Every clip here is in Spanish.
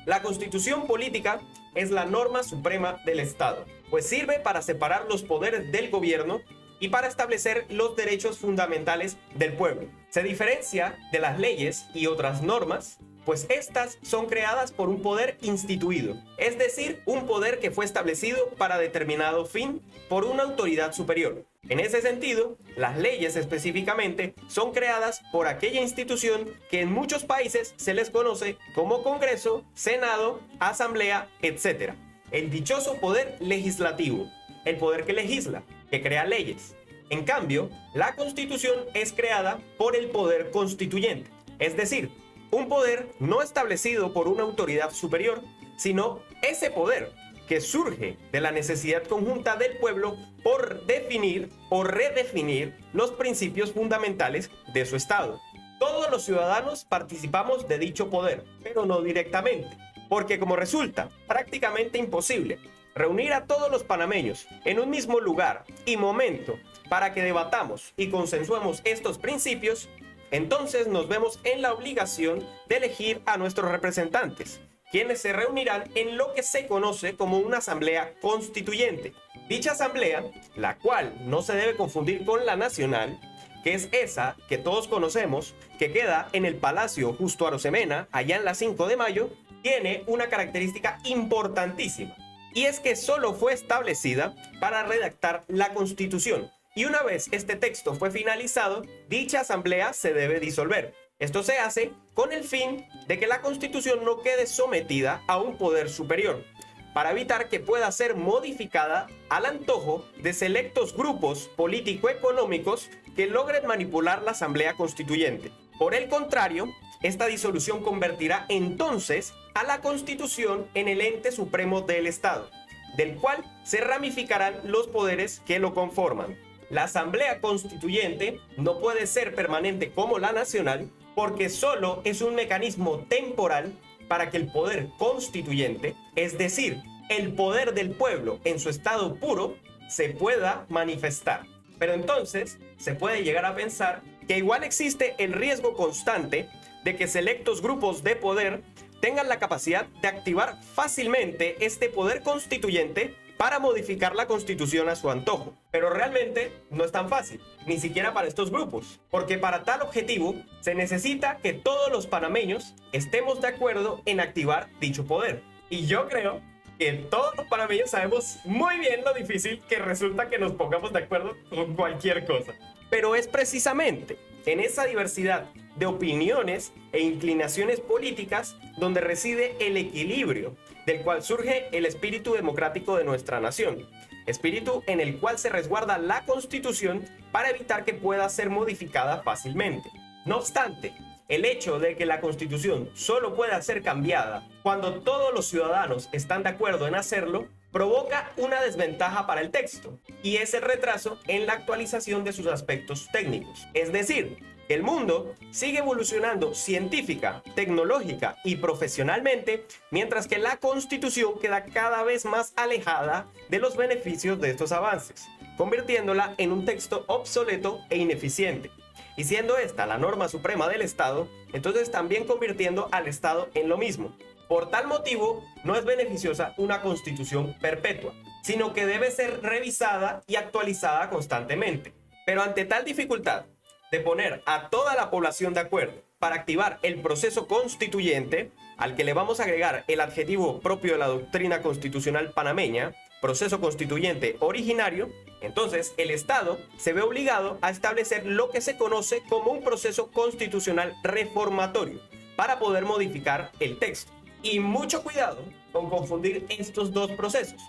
La Constitución política es la norma suprema del Estado, pues sirve para separar los poderes del gobierno y para establecer los derechos fundamentales del pueblo. Se diferencia de las leyes y otras normas, pues estas son creadas por un poder instituido, es decir, un poder que fue establecido para determinado fin por una autoridad superior. En ese sentido, las leyes específicamente son creadas por aquella institución que en muchos países se les conoce como Congreso, Senado, Asamblea, etc. El dichoso poder legislativo, el poder que legisla, que crea leyes. En cambio, la Constitución es creada por el poder constituyente, es decir, un poder no establecido por una autoridad superior, sino ese poder que surge de la necesidad conjunta del pueblo por definir o redefinir los principios fundamentales de su Estado. Todos los ciudadanos participamos de dicho poder, pero no directamente, porque como resulta prácticamente imposible reunir a todos los panameños en un mismo lugar y momento para que debatamos y consensuemos estos principios, entonces nos vemos en la obligación de elegir a nuestros representantes, quienes se reunirán en lo que se conoce como una asamblea constituyente. Dicha asamblea, la cual no se debe confundir con la nacional, que es esa que todos conocemos, que queda en el Palacio Justo Arosemena, allá en la 5 de Mayo, tiene una característica importantísima, y es que solo fue establecida para redactar la Constitución, y una vez este texto fue finalizado, dicha asamblea se debe disolver. Esto se hace con el fin de que la Constitución no quede sometida a un poder superior, para evitar que pueda ser modificada al antojo de selectos grupos político-económicos que logren manipular la Asamblea Constituyente. Por el contrario, esta disolución convertirá entonces a la Constitución en el ente supremo del Estado, del cual se ramificarán los poderes que lo conforman. La Asamblea Constituyente no puede ser permanente como la nacional porque solo es un mecanismo temporal para que el poder constituyente, es decir, el poder del pueblo en su estado puro, se pueda manifestar. Pero entonces se puede llegar a pensar que igual existe el riesgo constante de que selectos grupos de poder tengan la capacidad de activar fácilmente este poder constituyente para modificar la Constitución a su antojo. Pero realmente no es tan fácil, ni siquiera para estos grupos, porque para tal objetivo se necesita que todos los panameños estemos de acuerdo en activar dicho poder. Y yo creo que todos los panameños sabemos muy bien lo difícil que resulta que nos pongamos de acuerdo con cualquier cosa. Pero es precisamente en esa diversidad de opiniones e inclinaciones políticas donde reside el equilibrio del cual surge el espíritu democrático de nuestra nación, espíritu en el cual se resguarda la Constitución para evitar que pueda ser modificada fácilmente. No obstante, el hecho de que la Constitución solo pueda ser cambiada cuando todos los ciudadanos están de acuerdo en hacerlo, provoca una desventaja para el texto, y es el retraso en la actualización de sus aspectos técnicos. Es decir, el mundo sigue evolucionando científica, tecnológica y profesionalmente, mientras que la Constitución queda cada vez más alejada de los beneficios de estos avances, convirtiéndola en un texto obsoleto e ineficiente. Y siendo esta la norma suprema del Estado, entonces también convirtiendo al Estado en lo mismo. Por tal motivo, no es beneficiosa una Constitución perpetua, sino que debe ser revisada y actualizada constantemente. Pero ante tal dificultad de poner a toda la población de acuerdo para activar el proceso constituyente, al que le vamos a agregar el adjetivo propio de la doctrina constitucional panameña, proceso constituyente originario, entonces el Estado se ve obligado a establecer lo que se conoce como un proceso constitucional reformatorio para poder modificar el texto. Y mucho cuidado con confundir estos dos procesos,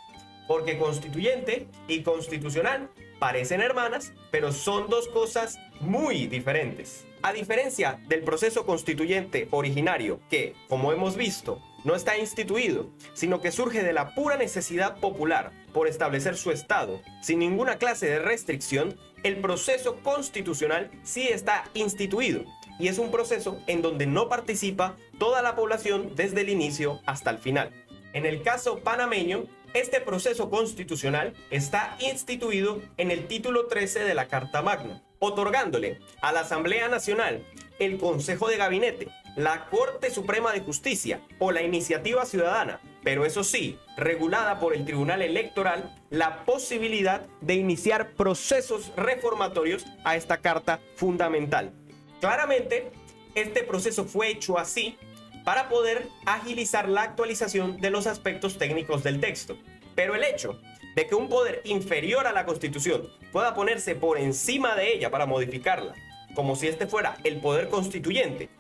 porque constituyente y constitucional parecen hermanas, pero son dos cosas muy diferentes. A diferencia del proceso constituyente originario, que, como hemos visto, no está instituido, sino que surge de la pura necesidad popular por establecer su estado, sin ninguna clase de restricción, el proceso constitucional sí está instituido, y es un proceso en donde no participa toda la población desde el inicio hasta el final. En el caso panameño, este proceso constitucional está instituido en el título 13 de la Carta Magna, otorgándole a la Asamblea Nacional, el Consejo de Gabinete, la Corte Suprema de Justicia o la iniciativa ciudadana, pero eso sí, regulada por el Tribunal Electoral, la posibilidad de iniciar procesos reformatorios a esta Carta Fundamental. Claramente, este proceso fue hecho así para poder agilizar la actualización de los aspectos técnicos del texto. Pero el hecho de que un poder inferior a la Constitución pueda ponerse por encima de ella para modificarla, como si este fuera el poder constituyente,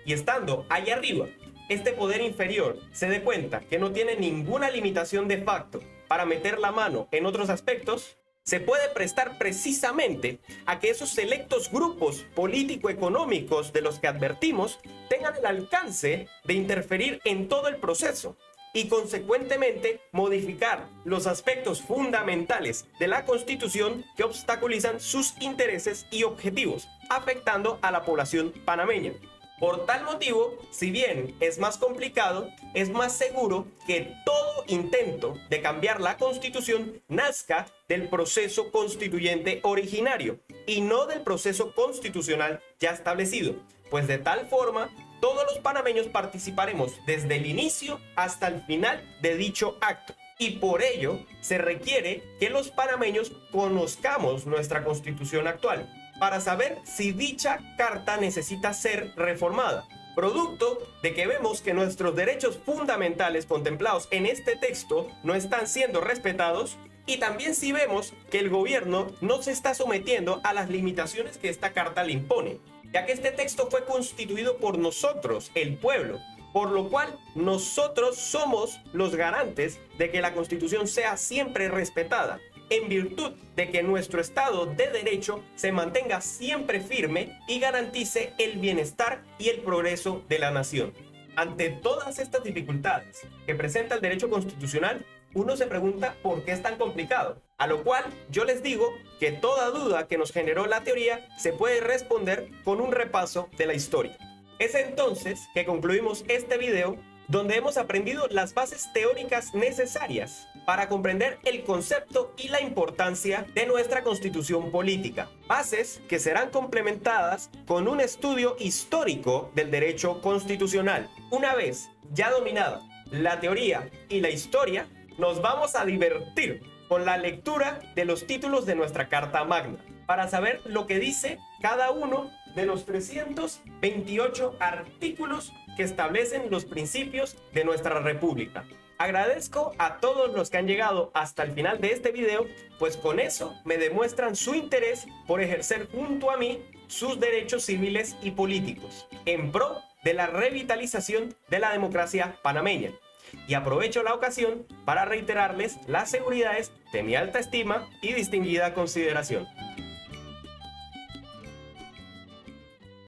y estando ahí arriba, este poder inferior se dé cuenta que no tiene ninguna limitación de facto para meter la mano en otros aspectos, se puede prestar precisamente a que esos selectos grupos político-económicos de los que advertimos tengan el alcance de interferir en todo el proceso y consecuentemente modificar los aspectos fundamentales de la Constitución que obstaculizan sus intereses y objetivos, afectando a la población panameña. Por tal motivo, si bien es más complicado, es más seguro que todo intento de cambiar la Constitución nazca del proceso constituyente originario y no del proceso constitucional ya establecido, pues de tal forma todos los panameños participaremos desde el inicio hasta el final de dicho acto. Y por ello se requiere que los panameños conozcamos nuestra Constitución actual para saber si dicha carta necesita ser reformada, producto de que vemos que nuestros derechos fundamentales contemplados en este texto no están siendo respetados, y también si vemos que el gobierno no se está sometiendo a las limitaciones que esta carta le impone, ya que este texto fue constituido por nosotros, el pueblo, por lo cual nosotros somos los garantes de que la Constitución sea siempre respetada, en virtud de que nuestro Estado de Derecho se mantenga siempre firme y garantice el bienestar y el progreso de la nación. Ante todas estas dificultades que presenta el derecho constitucional, uno se pregunta por qué es tan complicado, a lo cual yo les digo que toda duda que nos generó la teoría se puede responder con un repaso de la historia. Es entonces que concluimos este video, donde hemos aprendido las bases teóricas necesarias para comprender el concepto y la importancia de nuestra Constitución política. Bases que serán complementadas con un estudio histórico del derecho constitucional. Una vez ya dominada la teoría y la historia, nos vamos a divertir con la lectura de los títulos de nuestra Carta Magna para saber lo que dice cada uno de los 328 artículos que establecen los principios de nuestra república. Agradezco a todos los que han llegado hasta el final de este video, pues con eso me demuestran su interés por ejercer junto a mí sus derechos civiles y políticos en pro de la revitalización de la democracia panameña. Y aprovecho la ocasión para reiterarles las seguridades de mi alta estima y distinguida consideración.